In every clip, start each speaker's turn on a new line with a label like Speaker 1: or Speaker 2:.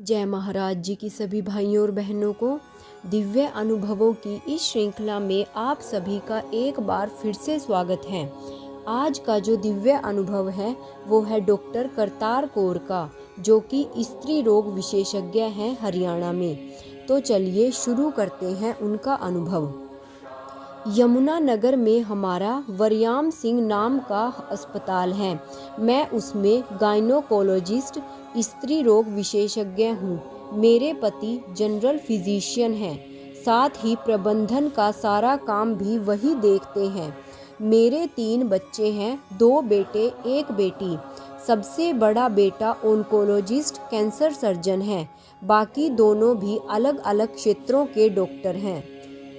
Speaker 1: जय महाराज जी की सभी भाइयों और बहनों को। दिव्य अनुभवों की इस श्रृंखला में आप सभी का एक बार फिर से स्वागत है। आज का जो दिव्य अनुभव है वो है डॉक्टर करतार कौर का, जो कि स्त्री रोग विशेषज्ञ हैं हरियाणा में। तो चलिए शुरू करते हैं उनका अनुभव। यमुनानगर में हमारा वरयाम सिंह नाम का अस्पताल है। मैं उसमें गायनोकोलॉजिस्ट स्त्री रोग विशेषज्ञ हूँ। मेरे पति जनरल फिजिशियन हैं, साथ ही प्रबंधन का सारा काम भी वही देखते हैं। मेरे 3 बच्चे हैं, 2 बेटे 1 बेटी। सबसे बड़ा बेटा ओंकोलॉजिस्ट कैंसर सर्जन है, बाकी दोनों भी अलग अलग क्षेत्रों के डॉक्टर हैं।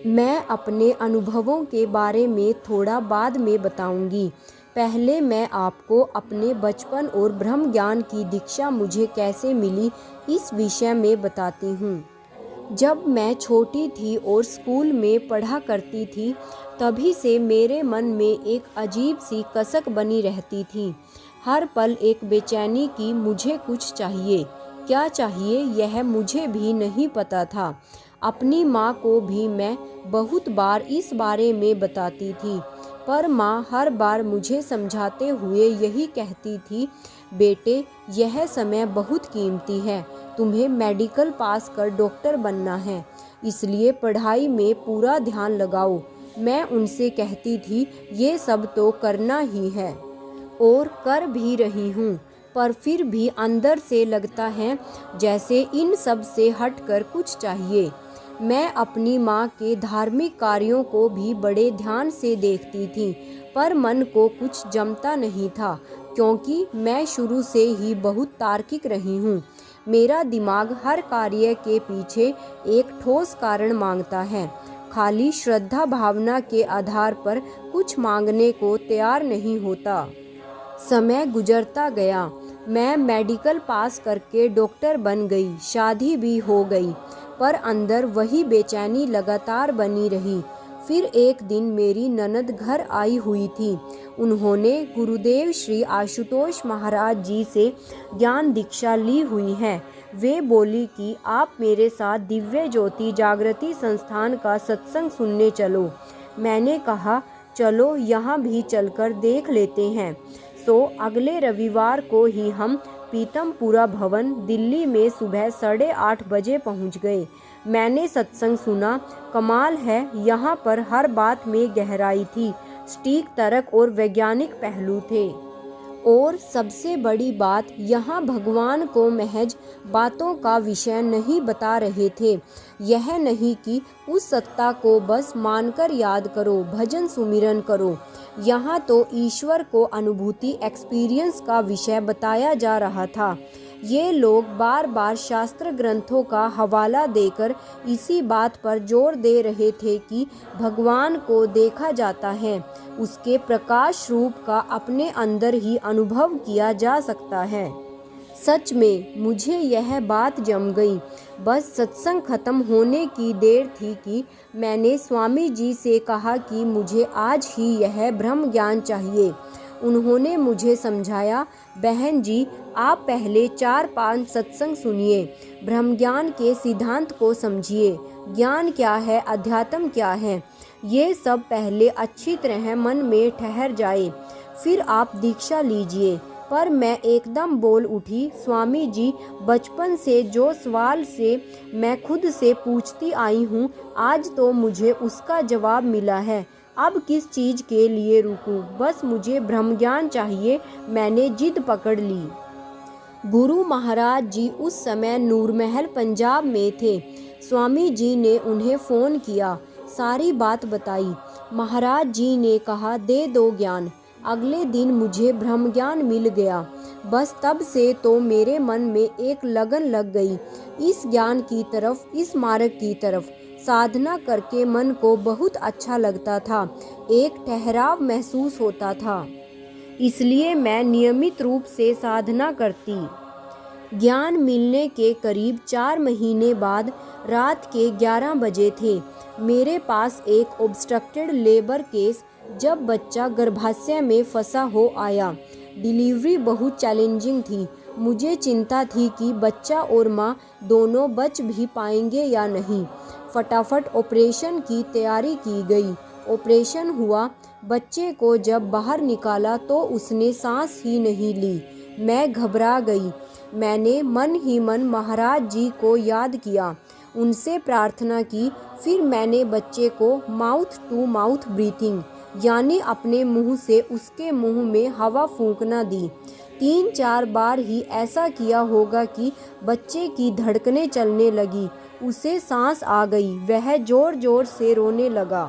Speaker 1: मैं अपने अनुभवों के बारे में थोड़ा बाद में बताऊंगी। पहले मैं आपको अपने बचपन और ब्रह्म ज्ञान की दीक्षा मुझे कैसे मिली इस विषय में बताती हूँ। जब मैं छोटी थी और स्कूल में पढ़ा करती थी, तभी से मेरे मन में एक अजीब सी कसक बनी रहती थी। हर पल एक बेचैनी की मुझे कुछ चाहिए। क्या चाहिए यह मुझे भी नहीं पता था। अपनी माँ को भी मैं बहुत बार इस बारे में बताती थी, पर माँ हर बार मुझे समझाते हुए यही कहती थी, बेटे यह समय बहुत कीमती है, तुम्हें मेडिकल पास कर डॉक्टर बनना है, इसलिए पढ़ाई में पूरा ध्यान लगाओ। मैं उनसे कहती थी ये सब तो करना ही है और कर भी रही हूँ, पर फिर भी अंदर से लगता है जैसे इन सब से हटकर कुछ चाहिए। मैं अपनी माँ के धार्मिक कार्यों को भी बड़े ध्यान से देखती थी, पर मन को कुछ जमता नहीं था, क्योंकि मैं शुरू से ही बहुत तार्किक रही हूँ। मेरा दिमाग हर कार्य के पीछे एक ठोस कारण मांगता है, खाली श्रद्धा भावना के आधार पर कुछ मांगने को तैयार नहीं होता। समय गुजरता गया, मैं मेडिकल पास करके डॉक्टर बन गई, शादी भी हो गई, पर अंदर वही बेचैनी लगातार बनी रही। फिर एक दिन मेरी ननद घर आई हुई थी। उन्होंने गुरुदेव श्री आशुतोष महाराज जी से ज्ञान दीक्षा ली हुई है। वे बोली कि आप मेरे साथ दिव्य ज्योति जागृति संस्थान का सत्संग सुनने चलो। मैंने कहा चलो यहाँ भी चलकर देख लेते हैं। सो अगले रविवार को ही हम पीतमपुरा भवन दिल्ली में सुबह 8:30 बजे पहुंच गए। मैंने सत्संग सुना। कमाल है, यहाँ पर हर बात में गहराई थी, सटीक तर्क और वैज्ञानिक पहलू थे। और सबसे बड़ी बात, यहाँ भगवान को महज बातों का विषय नहीं बता रहे थे। यह नहीं कि उस सत्ता को बस मानकर याद करो, भजन सुमिरन करो। यहाँ तो ईश्वर को अनुभूति एक्सपीरियंस का विषय बताया जा रहा था। ये लोग बार बार शास्त्र ग्रंथों का हवाला देकर इसी बात पर जोर दे रहे थे कि भगवान को देखा जाता है, उसके प्रकाश रूप का अपने अंदर ही अनुभव किया जा सकता है। सच में मुझे यह बात जम गई। बस सत्संग खत्म होने की देर थी कि मैंने स्वामी जी से कहा कि मुझे आज ही यह ब्रह्म ज्ञान चाहिए। उन्होंने मुझे समझाया, बहन जी आप पहले 4-5 सत्संग सुनिए, ब्रह्म ज्ञान के सिद्धांत को समझिए, ज्ञान क्या है, अध्यात्म क्या है, ये सब पहले अच्छी तरह मन में ठहर जाए, फिर आप दीक्षा लीजिए। पर मैं एकदम बोल उठी, स्वामी जी बचपन से जो सवाल से मैं खुद से पूछती आई हूँ, आज तो मुझे उसका जवाब मिला है। अब किस चीज़ के लिए रुकूं, बस मुझे ब्रह्म ज्ञान चाहिए। मैंने जिद पकड़ ली। गुरु महाराज जी उस समय नूरमहल पंजाब में थे। स्वामी जी ने उन्हें फ़ोन किया, सारी बात बताई। महाराज जी ने कहा दे दो ज्ञान। अगले दिन मुझे ब्रह्म ज्ञान मिल गया। बस तब से तो मेरे मन में एक लगन लग गई, इस ज्ञान की तरफ, इस मार्ग की तरफ। साधना करके मन को बहुत अच्छा लगता था, एक ठहराव महसूस होता था, इसलिए मैं नियमित रूप से साधना करती। ज्ञान मिलने के करीब 4 महीने बाद रात के 11 बजे थे। मेरे पास एक ऑब्स्ट्रक्टेड लेबर केस, जब बच्चा गर्भाशय में फंसा हो आया। डिलीवरी बहुत चैलेंजिंग थी। मुझे चिंता थी कि बच्चा और माँ दोनों बच भी पाएंगे या नहीं। फटाफट ऑपरेशन की तैयारी की गई। ऑपरेशन हुआ। बच्चे को जब बाहर निकाला तो उसने सांस ही नहीं ली। मैं घबरा गई। मैंने मन ही मन महाराज जी को याद किया, उनसे प्रार्थना की। फिर मैंने बच्चे को माउथ टू माउथ ब्रीथिंग यानी अपने मुंह से उसके मुंह में हवा फूंकना दी। 3-4 बार ही ऐसा किया होगा कि बच्चे की धड़कनें चलने लगी, उसे सांस आ गई, वह जोर जोर से रोने लगा।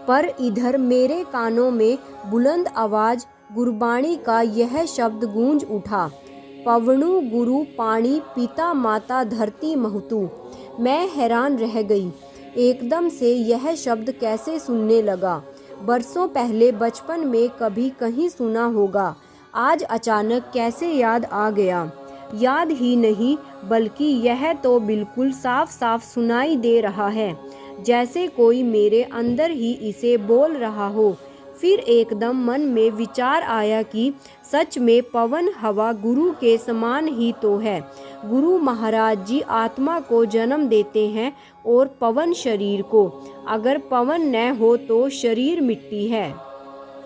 Speaker 1: पर इधर मेरे कानों में बुलंद आवाज गुरबाणी का यह शब्द गूंज उठा, पवणु गुरु पाणी पिता माता धरती महतु। मैं हैरान रह गई। एकदम से यह शब्द कैसे सुनने लगा? बरसों पहले बचपन में कभी कहीं सुना होगा, आज अचानक कैसे याद आ गया? याद ही नहीं बल्कि यह तो बिल्कुल साफ साफ सुनाई दे रहा है, जैसे कोई मेरे अंदर ही इसे बोल रहा हो। फिर एकदम मन में विचार आया कि सच में पवन हवा गुरु के समान ही तो है। गुरु महाराज जी आत्मा को जन्म देते हैं और पवन शरीर को। अगर पवन न हो तो शरीर मिट्टी है,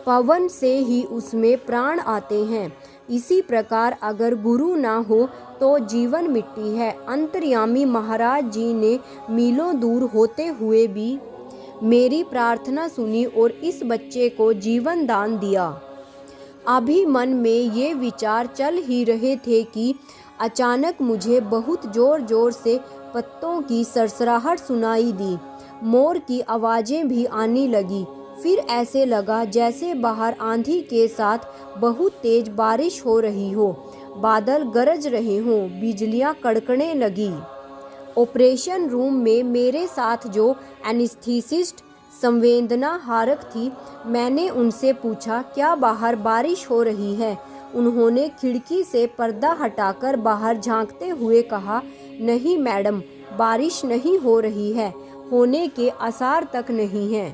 Speaker 1: पवन से ही उसमें प्राण आते हैं। इसी प्रकार अगर गुरु ना हो तो जीवन मिट्टी है। अंतर्यामी महाराज जी ने मीलों दूर होते हुए भी मेरी प्रार्थना सुनी और इस बच्चे को जीवन दान दिया। अभी मन में ये विचार चल ही रहे थे कि अचानक मुझे बहुत जोर जोर से पत्तों की सरसराहट सुनाई दी। मोर की आवाज़ें भी आने लगी। फिर ऐसे लगा जैसे बाहर आंधी के साथ बहुत तेज बारिश हो रही हो, बादल गरज रहे हों, बिजलियां कड़कने लगी। ऑपरेशन रूम में मेरे साथ जो एनेस्थीसिस्ट संवेदना हारक थी, मैंने उनसे पूछा, क्या बाहर बारिश हो रही है? उन्होंने खिड़की से पर्दा हटाकर बाहर झांकते हुए कहा, नहीं मैडम, बारिश नहीं हो रही है, होने के आसार तक नहीं है।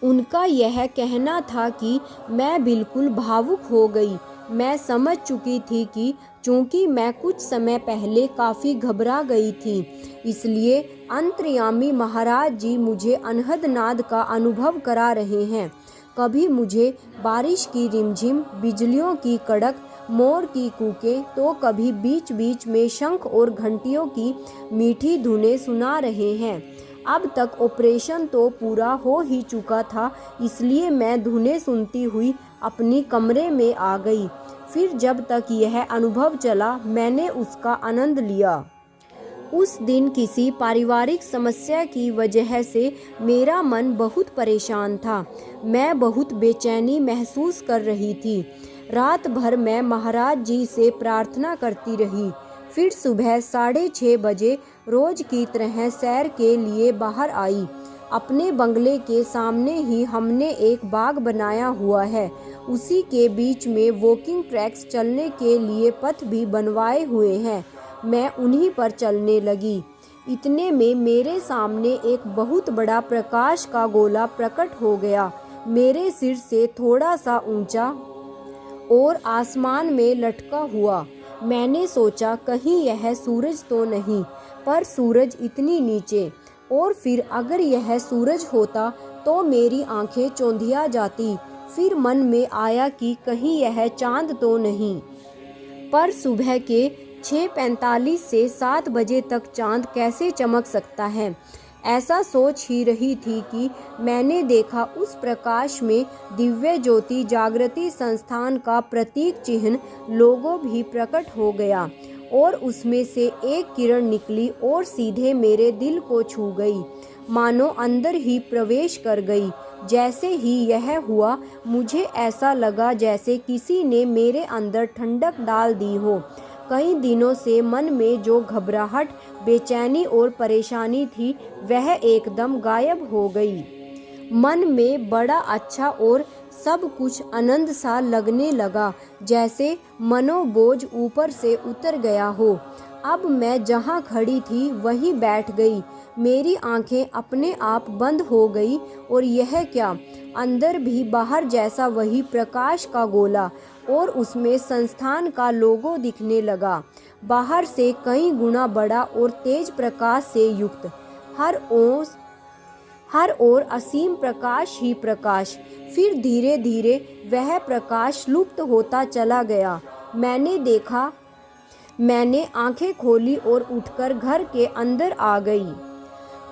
Speaker 1: उनका यह कहना था कि मैं बिल्कुल भावुक हो गई। मैं समझ चुकी थी कि चूंकि मैं कुछ समय पहले काफ़ी घबरा गई थी, इसलिए अंतर्यामी महाराज जी मुझे अनहद नाद का अनुभव करा रहे हैं। कभी मुझे बारिश की रिमझिम, बिजलियों की कड़क, मोर की कूकें, तो कभी बीच बीच में शंख और घंटियों की मीठी धुनें सुना रहे हैं। अब तक ऑपरेशन तो पूरा हो ही चुका था, इसलिए मैं धुनें सुनती हुई अपनी कमरे में आ गई। फिर जब तक यह अनुभव चला, मैंने उसका आनंद लिया। उस दिन किसी पारिवारिक समस्या की वजह से मेरा मन बहुत परेशान था। मैं बहुत बेचैनी महसूस कर रही थी। रात भर मैं महाराज जी से प्रार्थना करती रही। फिर सुबह 6:30 बजे रोज की तरह सैर के लिए बाहर आई। अपने बंगले के सामने ही हमने एक बाग बनाया हुआ है। उसी के बीच में वॉकिंग ट्रैक्स, चलने के लिए पथ भी बनवाए हुए हैं। मैं उन्हीं पर चलने लगी। इतने में मेरे सामने एक बहुत बड़ा प्रकाश का गोला प्रकट हो गया, मेरे सिर से थोड़ा सा ऊंचा और आसमान में लटका हुआ। मैंने सोचा कहीं यह सूरज तो नहीं, पर सूरज इतनी नीचे। और फिर अगर यह सूरज होता तो मेरी आंखें चौंधिया जाती। फिर मन में आया कि कहीं यह चांद तो नहीं। पर सुबह के 6:45 से 7 बजे तक चांद कैसे चमक सकता है? ऐसा सोच ही रही थी कि मैंने देखा उस प्रकाश में दिव्य ज्योति जागृति संस्थान का प्रतीक चिन्ह लोगो भी प्रकट हो गया और उसमें से एक किरण निकली और सीधे मेरे दिल को छू गई, मानो अंदर ही प्रवेश कर गई। जैसे ही यह हुआ, मुझे ऐसा लगा जैसे किसी ने मेरे अंदर ठंडक डाल दी हो। कई दिनों से मन में जो घबराहट, बेचैनी और परेशानी थी, वह एकदम गायब हो गई। मन में बड़ा अच्छा और सब कुछ आनंद सा लगने लगा, जैसे मनोबोझ ऊपर से उतर गया हो। अब मैं जहाँ खड़ी थी वहीं बैठ गई। मेरी आंखें अपने आप बंद हो गई और यह क्या, अंदर भी बाहर जैसा वही प्रकाश का गोला और उसमें संस्थान का लोगो दिखने लगा। बाहर से कई गुना बड़ा और तेज प्रकाश से युक्त, हर ओर असीम प्रकाश ही प्रकाश। फिर धीरे धीरे वह प्रकाश लुप्त होता चला गया। मैंने आंखें खोली और उठकर घर के अंदर आ गई।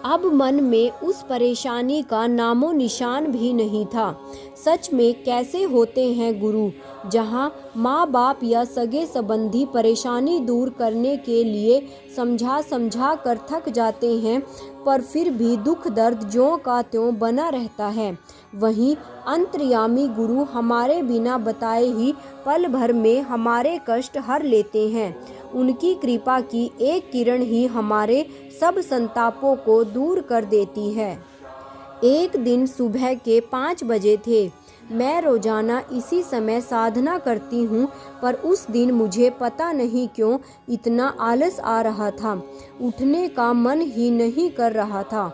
Speaker 1: अब मन में उस परेशानी का नामो निशान भी नहीं था। सच में कैसे होते हैं गुरु, जहाँ माँ बाप या सगे संबंधी परेशानी दूर करने के लिए समझा कर थक जाते हैं, पर फिर भी दुख दर्द ज्यों का त्यों बना रहता है। वहीं अंतर्यामी गुरु हमारे बिना बताए ही पल भर में हमारे कष्ट हर लेते हैं। उनकी कृपा की एक किरण ही हमारे सब संतापों को दूर कर देती है। एक दिन सुबह के 5 बजे थे। मैं रोजाना इसी समय साधना करती हूँ, पर उस दिन मुझे पता नहीं क्यों इतना आलस आ रहा था। उठने का मन ही नहीं कर रहा था।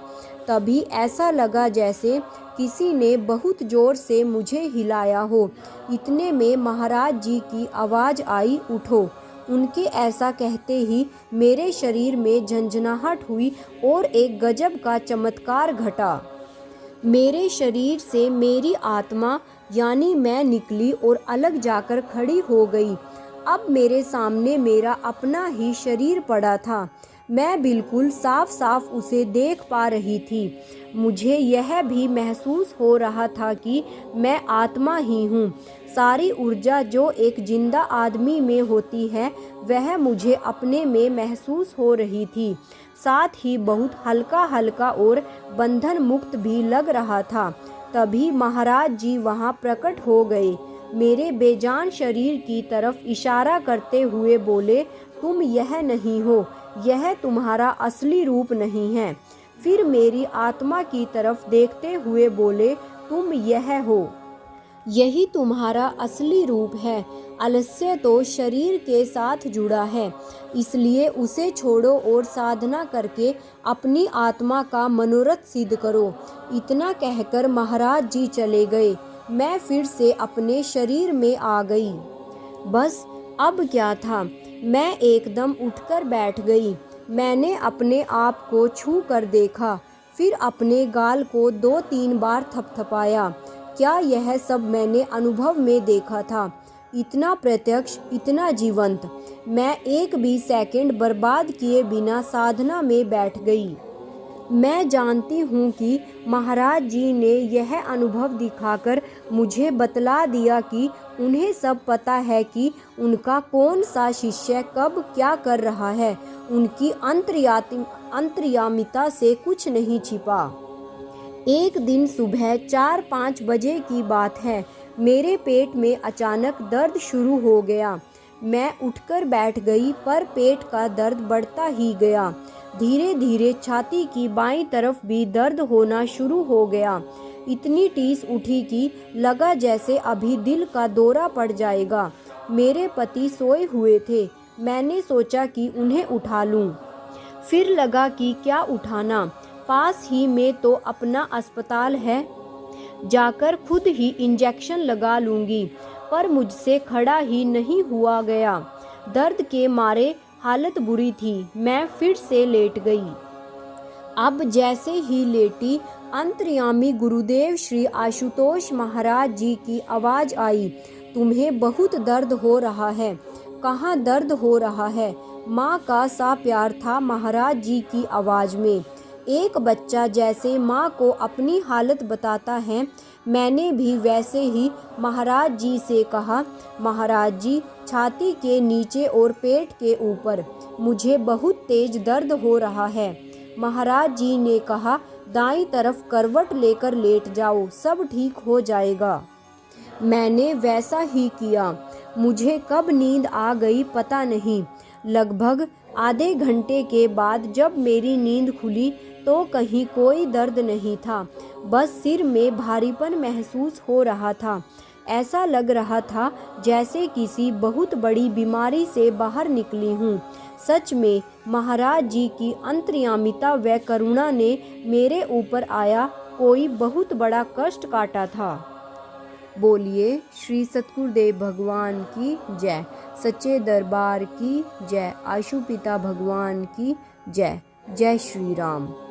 Speaker 1: तभी ऐसा लगा जैसे किसी ने बहुत जोर से मुझे हिलाया हो। इतने में महाराज जी की आवाज़ आई, उठो। उनके ऐसा कहते ही मेरे शरीर में झंझनाहट हुई और एक गजब का चमत्कार घटा। मेरे शरीर से मेरी आत्मा यानी मैं निकली और अलग जाकर खड़ी हो गई। अब मेरे सामने मेरा अपना ही शरीर पड़ा था। मैं बिल्कुल साफ साफ उसे देख पा रही थी। मुझे यह भी महसूस हो रहा था कि मैं आत्मा ही हूँ। सारी ऊर्जा जो एक जिंदा आदमी में होती है वह मुझे अपने में महसूस हो रही थी। साथ ही बहुत हल्का हल्का और बंधन मुक्त भी लग रहा था। तभी महाराज जी वहाँ प्रकट हो गए। मेरे बेजान शरीर की तरफ इशारा करते हुए बोले, तुम यह नहीं हो, यह तुम्हारा असली रूप नहीं है। फिर मेरी आत्मा की तरफ देखते हुए बोले, तुम यह हो, यही तुम्हारा असली रूप है। आलस्य तो शरीर के साथ जुड़ा है, इसलिए उसे छोड़ो और साधना करके अपनी आत्मा का मनोरथ सिद्ध करो। इतना कहकर महाराज जी चले गए। मैं फिर से अपने शरीर में आ गई। बस अब क्या था, मैं एकदम उठकर बैठ गई। मैंने अपने आप को छू कर देखा, फिर अपने गाल को 2-3 बार थपथपाया। क्या यह सब मैंने अनुभव में देखा था? इतना प्रत्यक्ष, इतना जीवंत। मैं एक भी सेकंड बर्बाद किए बिना साधना में बैठ गई। मैं जानती हूँ कि महाराज जी ने यह अनुभव दिखाकर मुझे बतला दिया कि उन्हें सब पता है कि उनका कौन सा शिष्य कब क्या कर रहा है। उनकी अंतर्यामिता से कुछ नहीं छिपा। एक दिन सुबह 4-5 बजे की बात है। मेरे पेट में अचानक दर्द शुरू हो गया। मैं उठकर बैठ गई, पर पेट का दर्द बढ़ता ही गया। धीरे धीरे छाती की बाईं तरफ भी दर्द होना शुरू हो गया। इतनी टीस उठी कि लगा जैसे अभी दिल का दौरा पड़ जाएगा। मेरे पति सोए हुए थे। मैंने सोचा कि उन्हें उठा लूं। फिर लगा कि क्या उठाना, पास ही में तो अपना अस्पताल है, जाकर खुद ही इंजेक्शन लगा लूंगी। पर मुझसे खड़ा ही नहीं हुआ गया। दर्द के मारे हालत बुरी थी। मैं फिर से लेट गई। अब जैसे ही लेटी, अंतर्यामी गुरुदेव श्री आशुतोष महाराज जी की आवाज़ आई, तुम्हें बहुत दर्द हो रहा है। कहाँ दर्द हो रहा है? माँ का सा प्यार था महाराज जी की आवाज़ में। एक बच्चा जैसे माँ को अपनी हालत बताता है, मैंने भी वैसे ही महाराज जी से कहा, महाराज जी, छाती के नीचे और पेट के ऊपर मुझे बहुत तेज दर्द हो रहा है। महाराज जी ने कहा, दाईं तरफ करवट लेकर लेट जाओ, सब ठीक हो जाएगा। मैंने वैसा ही किया। मुझे कब नींद आ गई पता नहीं। लगभग आधे घंटे के बाद जब मेरी नींद खुली तो कहीं कोई दर्द नहीं था। बस सिर में भारीपन महसूस हो रहा था। ऐसा लग रहा था जैसे किसी बहुत बड़ी बीमारी से बाहर निकली हूँ। सच में महाराज जी की अंतर्यामिता व करुणा ने मेरे ऊपर आया कोई बहुत बड़ा कष्ट काटा था। बोलिए श्री सतगुरुदेव भगवान की जय, सच्चे दरबार की जय, आशु पिता भगवान की जय। जय श्री राम।